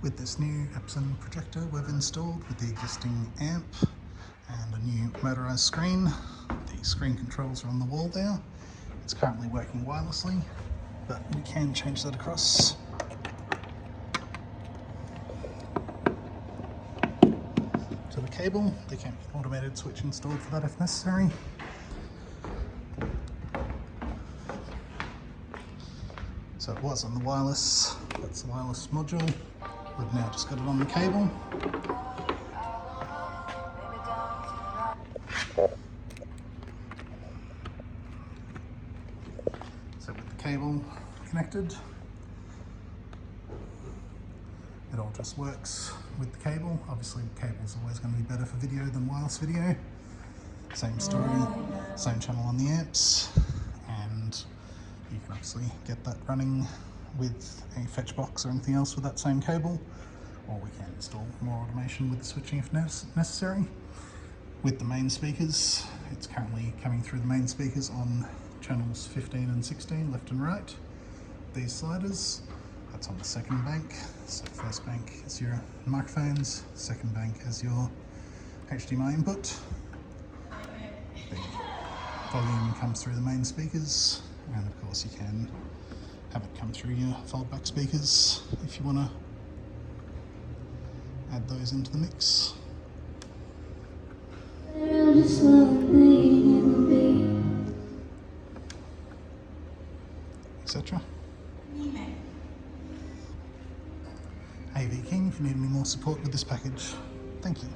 With this new Epson Projector we've installed with the existing amp and a new motorised screen. The screen controls are on the wall there. It's currently working wirelessly, but we can change that across to the cable. There can be an automated switch installed for that if necessary. So it was on the wireless, that's the wireless module. We've now just got it on the cable. So with the cable connected, it all just works with the cable. Obviously the cable is always going to be better for video than wireless video. Same story, same channel on the amps, and you can obviously get that running with a fetch box or anything else with that same cable, or we can install more automation with the switching if necessary. With the main speakers, it's currently coming through the main speakers on channels 15 and 16, left and right. These sliders, that's on the second bank. So first bank is your microphones, second bank is your HDMI input. The volume comes through the main speakers, and of course you can have it come through your fold-back speakers if you want to add those into the mix, etc. AV King if you need any more support with this package. Thank you.